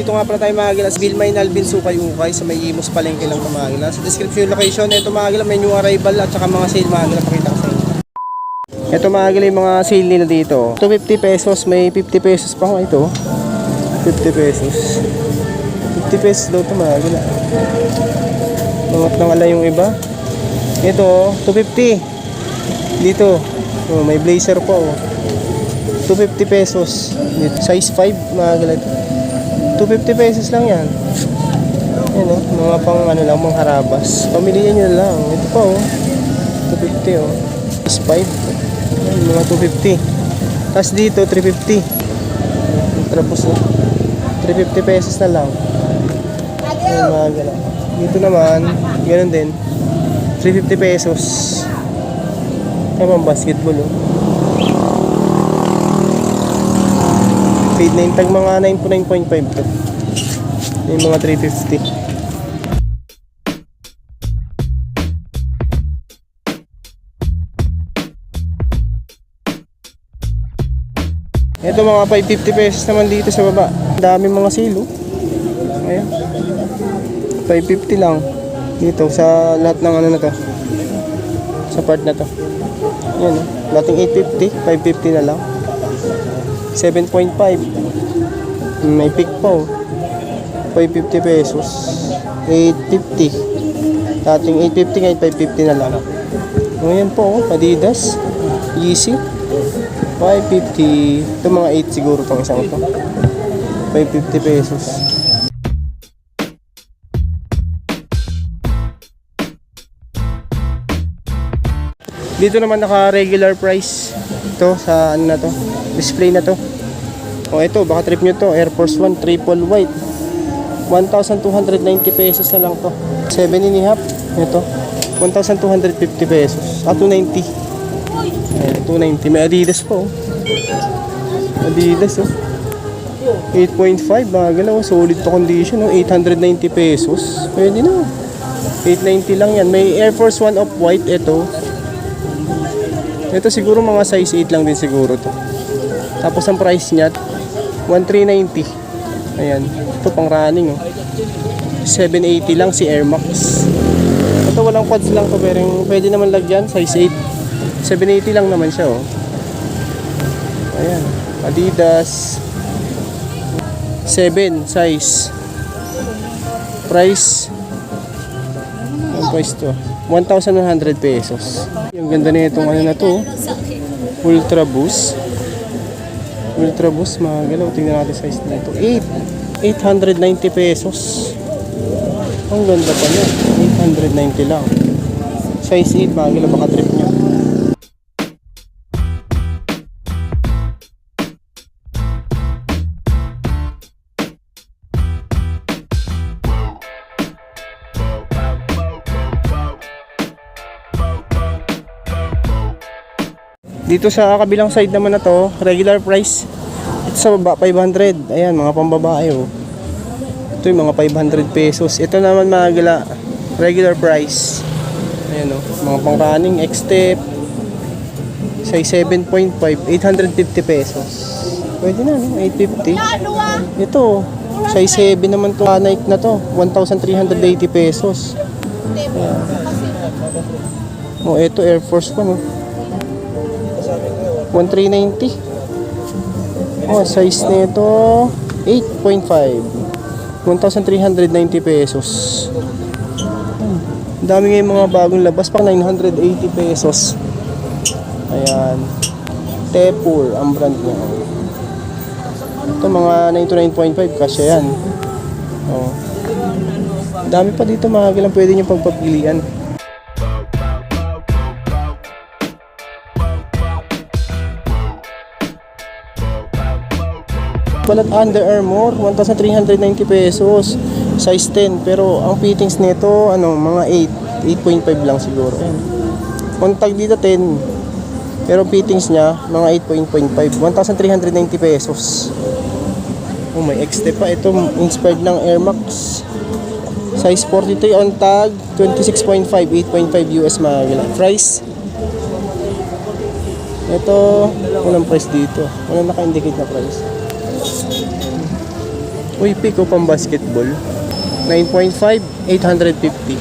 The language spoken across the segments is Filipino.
Dito nga pala tayo mga agila sa Vilmay Alvin Sukay-Ukay sa may Imus Palengke lang mga agila. Sa description location ito mga agila may new arrival at saka mga sale mga agila, pakita ko sa inyo. Ito mga agila yung mga sale nila dito. 250 pesos, may 50 pesos pa nga ito. 50 pesos. 50 pesos daw ito mga agila. Mangat na nga yung iba. Ito 250. Dito may blazer po. 250 pesos. Dito, size 5 mga agila ito. 250 pesos lang yan. Yan o, mga pang ano lang, mga harabas. Pamilihan nyo lang. Ito pa o, 250 o. Is 5. Yan, mga 250. Tapos dito, 350. Tapos o, 350 pesos na lang. Yan, mga gano'n. Dito naman, gano'n din. 350 pesos. Yan pang basketball o. Paid na yung tag mga 9.5 to. Yung mga 350. Ito mga 550 pesos naman dito sa baba. Dami mga silo. Ayan. 550 lang. Dito sa lahat ng ano na to. Sa part na to. Ayan o. Lating 850. 550 na lang. 7.5. May pick po. 550 pesos. 850. Dating 850 ngayon 550 na lang. Ngayon po, Adidas. Yeezy. 550. Ito mga 8 siguro itong isang ito. 550 pesos. Dito naman naka regular price. Ito sa ano na to. Display na to. O ito, baka trip nyo to. Air Force 1 triple white. 1,290 pesos na lang to. 7.5. Ito. 1,250 pesos. 290. Ayan, 290. May Adidas po. Adidas oh. 8.5. Mga galaw. Solid to condition. 890 pesos. Pwede na. 890 lang yan. May Air Force 1 of white. Ito. Ito siguro mga size 8 lang din siguro to. Tapos ang price niya 1,390. Ayan. Ito pang running oh. 780 lang si Air Max. Ito walang pads lang to pero pwede naman lagyan size 8. 780 lang naman siya oh. Ayan. Adidas 7 size. Price ang price to 1,100 pesos. Yung ganda na itong ano na to. Ultra Boost. Ultra Boost mga galaw. Tingnan natin size na ito. 890 pesos. Ang ganda pa niya. 890 lang. Size 8 mga galaw. Baka trip nyo. Dito sa kabilang side naman na to, regular price. Ito sa baba, 500. Ayan, mga pambabae oh. Ito yung mga 500 pesos. Ito naman mga gala, regular price. Ayan oh, mga pang running, X-Step. Size 7.5, 850 pesos. Pwede na no, 850. Ito, size 7 naman to, Nike na to, 1,380 pesos. Ayan. Oh, ito Air Force 1 oh. 1,390. Oh, size nito 8.5. 1,390 pesos. Dami ngayong mga bagong labas pang 980 pesos. Ayan. Tepur ang brand niya. Ito mga 99.5 kasi yan. Oh. Dami pa dito mga gilang pwede niyo pagpapilian. Balat Under Armour 1,390 pesos, size 10 pero ang fittings nito ano mga 8.5 lang siguro. Ayan. Ang tag dito 10 pero fittings niya mga 8.5 1,390 pesos. Oh, may X-Step pa ito, inspired ng Air Max. Size 42 on tag 26.5 8.5 US mga price. Ito walang price dito, walang naka-indicate na price. Uy, pick up ang basketball. 9.5, 850.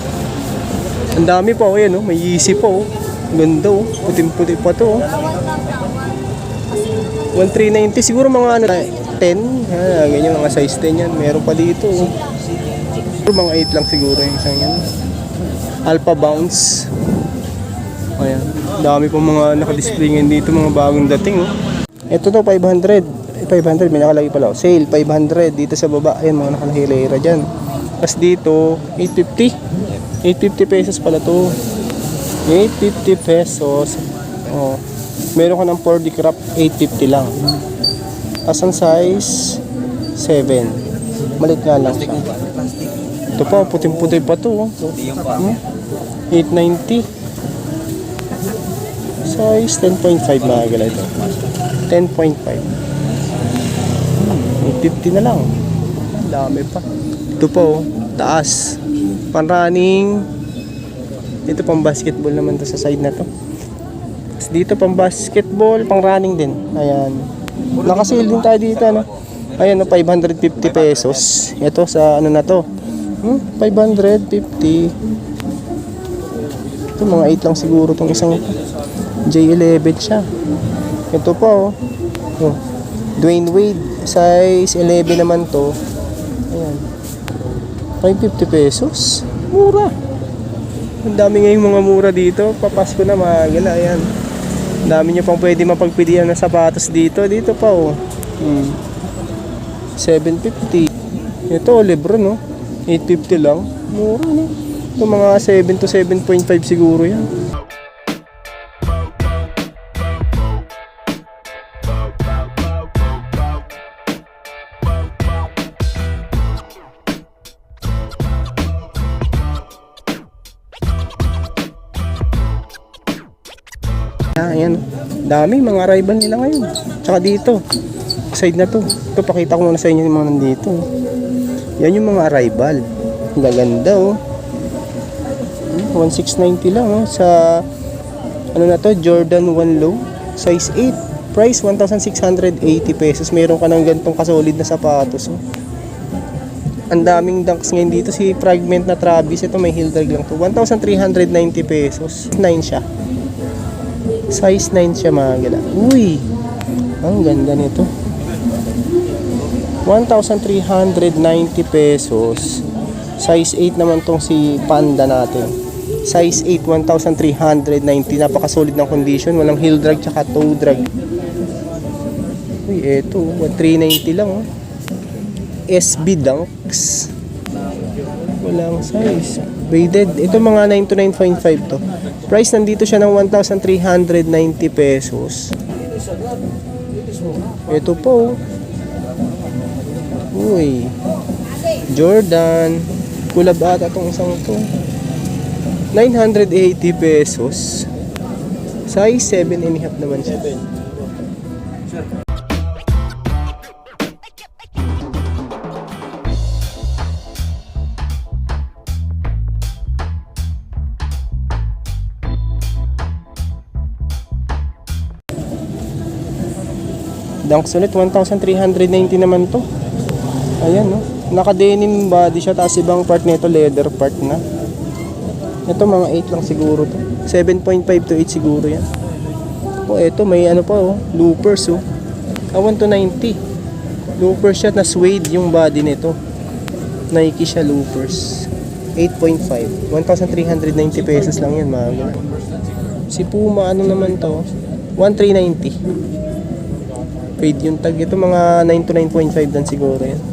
Ang dami pa, oh, yan, oh. May easy pa, oh. Ganda, oh. Puting-puti pa to, oh. 1390, siguro mga ano, 10. Ganyan, mga size 10 yan. Meron pa dito, oh. Mga 8 lang siguro yung isang yan. Alpha Bounce. Ayan. Dami pa mga naka-display ngayon dito, mga bagong dating, oh. Ito to, 500. 500, may nakalagay pala. Sale, 500. Dito sa baba, ayan, mga nakalahilera dyan. Tapos dito, 850. 850 pesos pala to. 850 pesos. Oh. Meron ka ng 4D crop, 850 lang. Tapos ang size, 7. Malit nga lang siya. Ito pa, puting-puti pa to. 890. Size 10.5 mga gala ito. 10.5. 850 na lang. Dami pa. Ito po, taas. Pan-running. Ito pang basketball naman to sa side na to. Tapos dito pang basketball, pang running din. Ayan. Naka-sale din tayo dito, ano. Ayan, 550 pesos. Ito sa ano na to. 550. Ito mga 8 lang siguro tong isang J11 siya. Ito pa, oh. Dwayne Wade, size 11 naman to. Ayan. 550 pesos. Mura. Ang dami ngayong mga mura dito. Papasko na mga gala. Ayan. Ang dami nyo pang pwede mapagpilian na sapatos dito. Dito pa, oh. 750. Ito, Lebron, no? 850 lang. Mura, no? Ito mga 7 to 7.5 siguro yan. Ayan, dami mga arrival nila ngayon. Tsaka dito, side na to. Ito, pakita ko muna sa inyo yung mga nandito. Yan yung mga arrival. Ang gaganda, oh. 1690 lang, oh. Sa, ano na to, Jordan 1 Low, size 8. Price, 1,680 pesos. Meron ka ng gantong kasolid na sapatos, oh. Ang daming dunks ngayon dito. Si Fragment na Travis, ito may heel drag lang to. 1,390 pesos. 9 siya. Size 9 siya mga gala. Uy, ang ganda nito. 1,390 pesos. Size 8 naman tong si Panda natin. Size 8, 1,390. Napakasolid ng condition. Walang heel drag tsaka toe drag. Uy, eto. 390 lang, oh. SB Dunks. Walang size. Braided. Ito mga 9 to 9.5 to. Price nandito siya ng 1,390 pesos. Ito po. Uy. Jordan. Kulab ata itong isang to. 980 pesos. Size 7.5 naman siya. Dunks ulit, 1,390 naman to. Ayan, no. Naka-denim body siya, tapos ibang part nito leather part na. Ito mga 8 lang siguro to. 7.5 to 8 siguro yan. Oh, ito may ano pa, oh, loopers, oh. 1 to 90. Loopers siya na suede yung body nito. Nike siya loopers. 8.5. 1,390 pesos lang yan, mga. Si Puma, ano naman to? 1,390. Fade yung tag. Ito mga 9 to 9.5 dan siguro yan.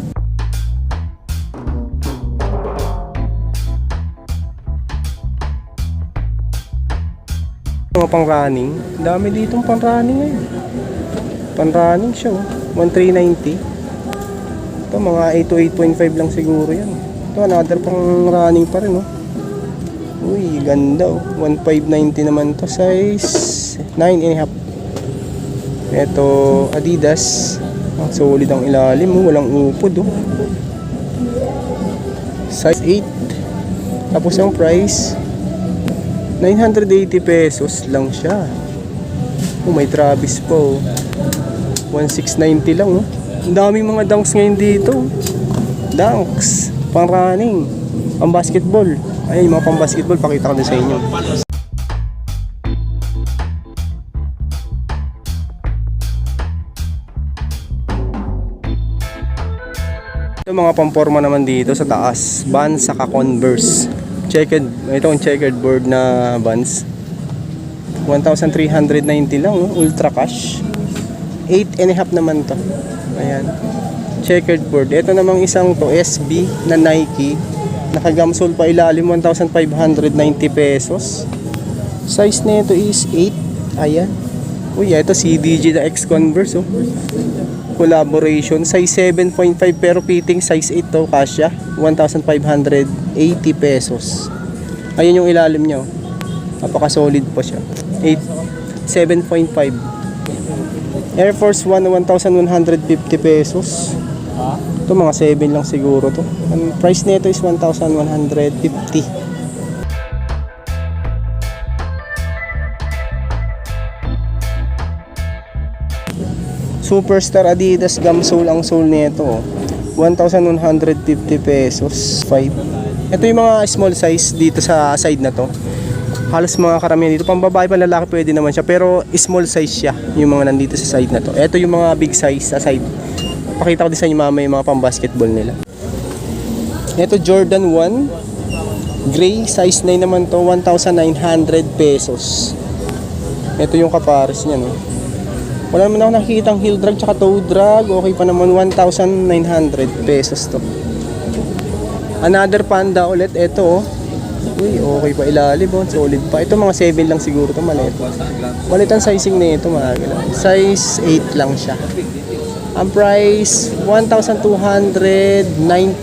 Mga pang running. Dami ditong pang running ngayon. Pang running siya, oh. 1,390. Ito mga 8 to 8.5 lang siguro yan. Ito another pang running pa rin, oh. Uy, ganda, oh. 1,590 naman to. Size 9.5. Ito, Adidas. Ang solid ang ilalim, oh. Walang upod, oh. Size 8. Tapos ang price 980 pesos lang siya. Oh, may Travis po, oh. 1,690 lang, oh. Ang daming mga dunks ngayon dito. Dunks, pang running, pang basketball. Ayan yung mga pang basketball, pakita ko din sa inyo. Ito mga pamporma naman dito sa taas, Vans saka Converse. Checkered, ito ang checkered board na Vans. 1,390 lang, no? Ultra cash. 8.5 naman to. Ayan. Checkered board. Ito namang isang to, SB na Nike. Nakagamsol pa ilalim, 1,590 pesos. Size nito is 8. Ayan. Uy, ito CDG na X Converse, oh. Collaboration. Size 7.5 pero fitting size 8 to. Kasya. 1,580 pesos. Ayan yung ilalim niya, oh. Napaka-solid pa siya. 7.5. Air Force 1 na 1,150 pesos. Ito mga 7 lang siguro to. Ang price nito is 1,150. Superstar Adidas gum sole ang sole nito, 1,150 pesos. 5. Ito yung mga small size dito sa side na to. Halos mga karamihan dito, pang babae, pang lalaki pwede naman siya, pero small size siya yung mga nandito sa side na to. Ito yung mga big size sa side. Pakita ko din sa inyo mamaya yung mga pang basketball nila. Ito Jordan 1 gray, size 9 naman to, 1,900 pesos. Ito yung kapares niya, no. Wala naman ako nakikitang heel drag tsaka toe drag. Okay pa naman, 1,900 pesos to. Another Panda ulit, ito, oh. Uy, okay pa ilalim, oh. Solid pa. Ito mga 7 lang siguro to, maliit. Maliit ang sizing nito, mga gala. Size 8 lang siya. Ang price 1,290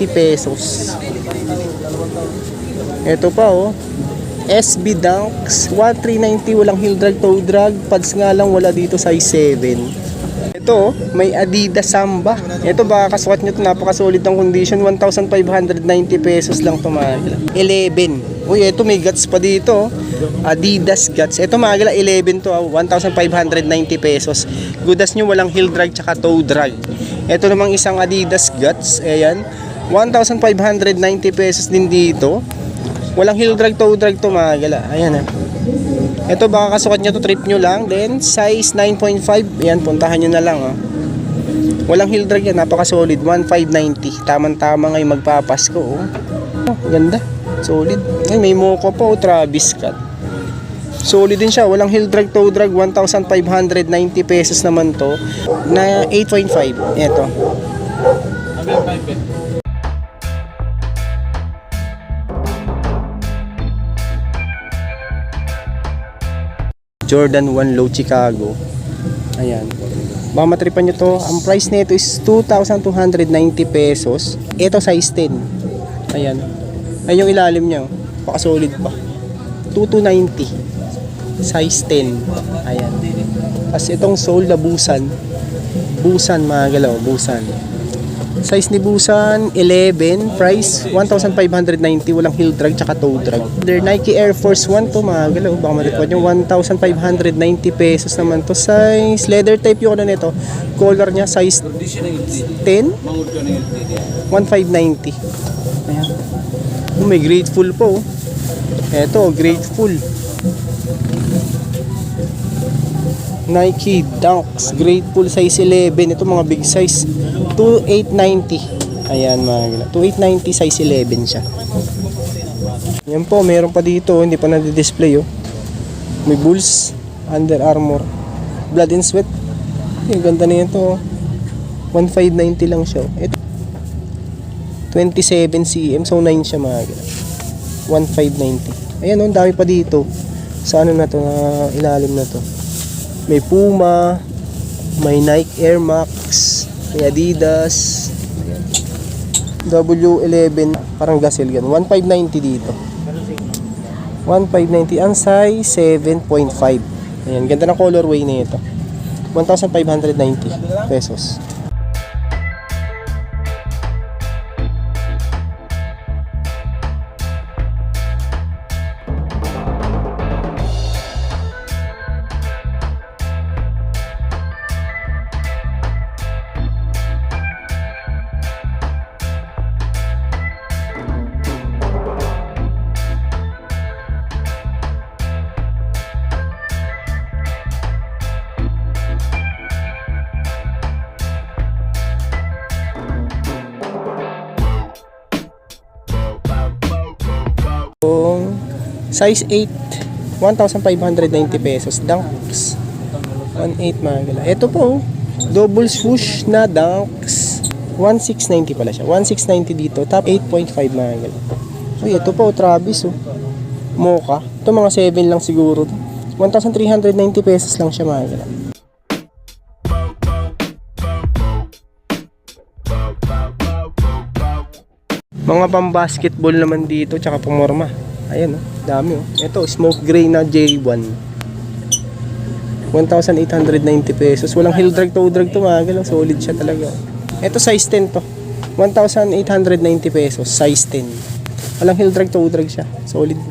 pesos. Ito pa, oh. SB Dunks 1,390, walang heel drag, toe drag. Pads nga lang wala dito, size 7. Ito, may Adidas Samba. Ito baka kasukat nyo ito, napaka-solid ng condition. 1,590 pesos lang ito, mga 11. Uy, ito may guts pa dito, Adidas guts. Ito mga gala, 11 to, 1,590 pesos. Goodas nyo, walang heel drag tsaka toe drag. Ito namang isang Adidas guts, ayan, 1,590 pesos din dito. Walang heel drag, toe drag to, mga gala. Ayan, ha. Ito baka kasukat nyo to, trip nyo lang. Then size 9.5. Ayan, puntahan nyo na lang, oh. Walang heel drag yan, napaka-solid. 1,590. Tamang-tama ngayon magpapasko, oh. Oh, ganda. Solid. Ay, may Moco pa, oh, Travis Scott. Solid din siya. Walang heel drag, toe drag. 1,590 pesos naman to. Na 8.5. Ito. Jordan 1 Low Chicago. Ayan. Baka matripan nyo to. Ang price nito is 2,290 pesos. Ito size 10. Ayan. Ayan yung ilalim niya. Paka-solid pa. 2,290. Size 10. Ayan. Tapos itong sole na Busan. Busan, mga galaw. Busan. Size ni Busan 11, price 1,590, walang heel drag tsaka toe drag. Their Nike Air Force 1 to, mga galaw, baka matikwan yung 1,590 pesos naman to. Size leather type yung ano nito. Color niya size 10, 1,590. Ayan. May Grateful po. Eto, Grateful. Nike Dunks Grateful size 11. Ito mga big size, 2,890. Ayan, mga gila, 2,890, size 11 siya. Yan po, meron pa dito, hindi pa na-display, oh. May Bulls, Under Armour, Blood and Sweat. Ang ganda na ito, oh. 1,590 lang siya, oh. Ito 27 cm, so 9 siya, mga gila. 1,590. Ayan, oh, ang dami pa dito. Sa ano na to, na ilalim na to. May Puma, may Nike Air Max, may Adidas, W11, parang Gazelle yan. 1,590 dito. 1,590 ang size 7.5. Ayan, ganda ng colorway nito. 1,590 pesos. Size 8, 1,590 pesos. Dunks. 1.8 mga gala. Ito po, double swoosh na Dunks. 1,690 pala siya. 1,690 dito. Top 8.5 mga gala. Uy, ito po, Travis. Oh. Mocha. Ito mga 7 lang siguro. 1,390 pesos lang siya mga gala. Mga pang-basketball naman dito, tsaka pumorma. Ayan, oh, dami oh. Ito, smoke gray na J1. 1,890 pesos. Walang heel drag, toe drag to mga galaw. Solid siya talaga. Ito, size 10 to. 1,890 pesos. Size 10. Walang heel drag, toe drag siya. Solid.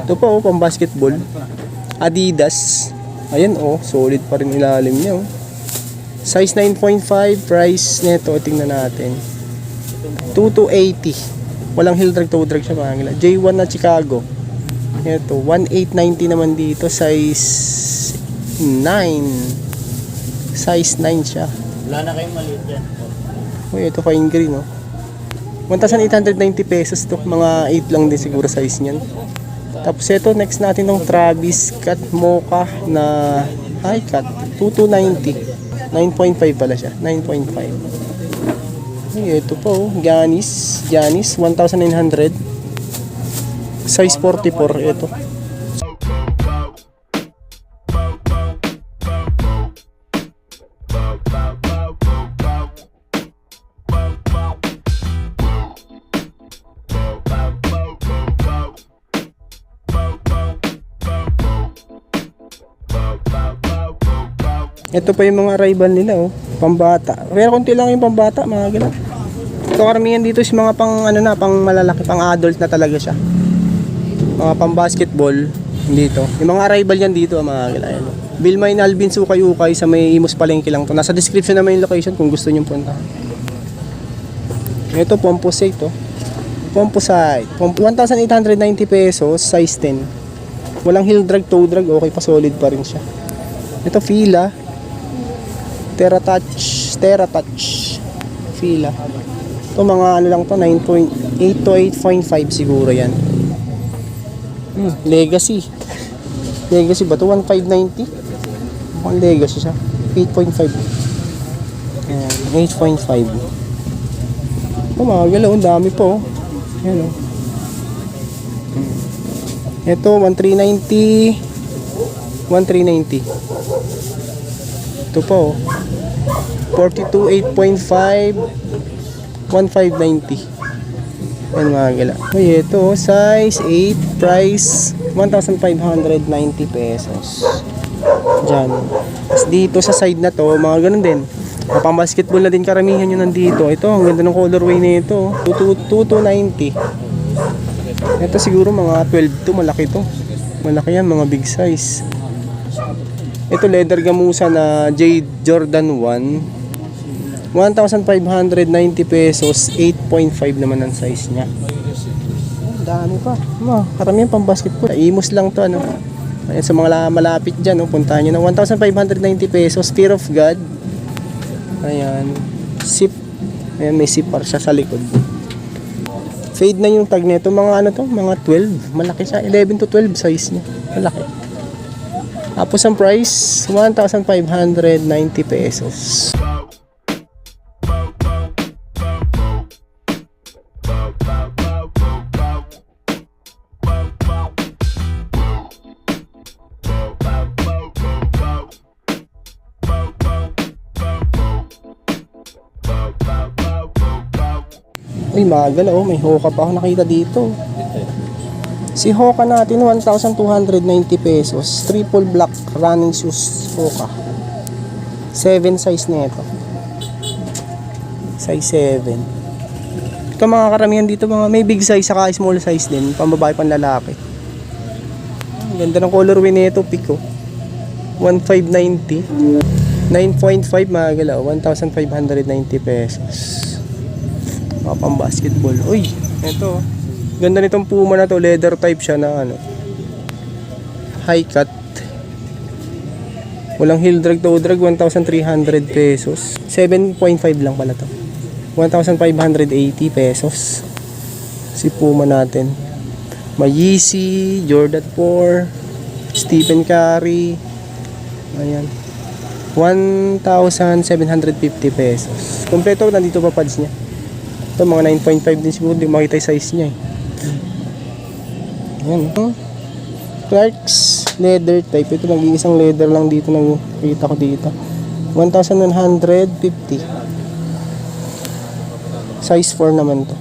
Ito pa oh, pang-basketball. Adidas. Ayan oh, solid pa rin ilalim niya oh. Size 9.5. Price neto, tingnan natin. 2,280. Walang heel drag, toe drag siya mga gila. J1 na Chicago. Ito, 1,890 naman dito. Size 9. Size 9 siya. Wala na kayong maliit dyan. Uy, ito fine green, no? 1,890 pesos to. Mga 8 lang din siguro size niyan. Tapos ito, next natin ng Travis Cut Mocha na high cut. 2,290. 9.5 pala siya. 9.5. Ay, ito po, Giannis, 1,900. Size 44, ito. Ito pa yung mga arrival nila, oh. Pambata. Pero konti lang yung pambata, mga ganun. Ito karamihan dito is mga pang ano na, pang malalaki, pang adult na talaga siya. Mga pang basketball dito. Yung mga arrival yan dito, mga ganun. Bilmay Alvin Sukay-Ukay sa may Imus Palengke lang to. Nasa description naman yung location kung gusto niyo punta. Ito Pomposite, oh. Pomposite. 1,890 pesos, size 10. Walang heel drag, toe drag, okay pa, solid pa rin siya. Ito Fila. Teratouch Fila. Ito mga ano lang to, 9.8 to 8.5 siguro yan. Legacy ba to? 1,590. Ang Legacy siya. 8.5. Ayan, 8.5. Ito mga galaw, ang dami po. Ayan o. Ito 1,390. 1,390. Ito po, 42, 8.5, 1,590. Yan mga gala. Uy, ito, size 8, price 1,590 pesos. Diyan. Tapos dito sa side na to, mga ganun din. Pang basketball na din karamihan yun nandito. Ito, ang ganda ng colorway nito. 2,290. Ito siguro mga 12 to, malaki to. Malaki yan, mga big size. Ito leather gamusa na J Jordan 1. 1,590 pesos, 8.5 naman ang size niya. Dami pa. Karamihan pang basketball. Imus lang to, ano. Ayan, sa mga malapit dyan, no, puntahan nyo na. 1,590 pesos, Fear of God. Ayan. Zip. Ayan, may zipper siya sa likod. Fade na yung tag nito. Mga ano to? Mga 12. Malaki siya. 11 to 12 size niya. Malaki. Tapos ang price, 1,590 pesos. Uy, maga na oh, may Hoka pa ako nakita dito. Si Hoka natin, 1,290 pesos. Triple black running shoes Hoka. 7 size na ito. Size 7. Ito mga karamihan dito, mga may big size saka small size din. Pambabae, panlalaki. Ang ganda ng colorway nito, Pico. 1,590. 9.5 mga galaw. 1,590 pesos. Mga pang basketball. Uy, ito. Ganda nitong Puma na to, leather type siya na ano, high cut. Walang heel drag, toe drag, 1,300 pesos. 7.5 lang pala to. 1,580 pesos. Si Puma natin. May Yeezy, Jordan 4, Stephen Curry. Ayan. 1,750 pesos. Kompleto, nandito pa pads niya. Ito, mga 9.5 din siguro. Hindi makita yung size niya eh. Ayan. Clarks leather type. Ito, nag-iisang leather lang dito. Nakita ko dito. 1,150. Size 4 naman to.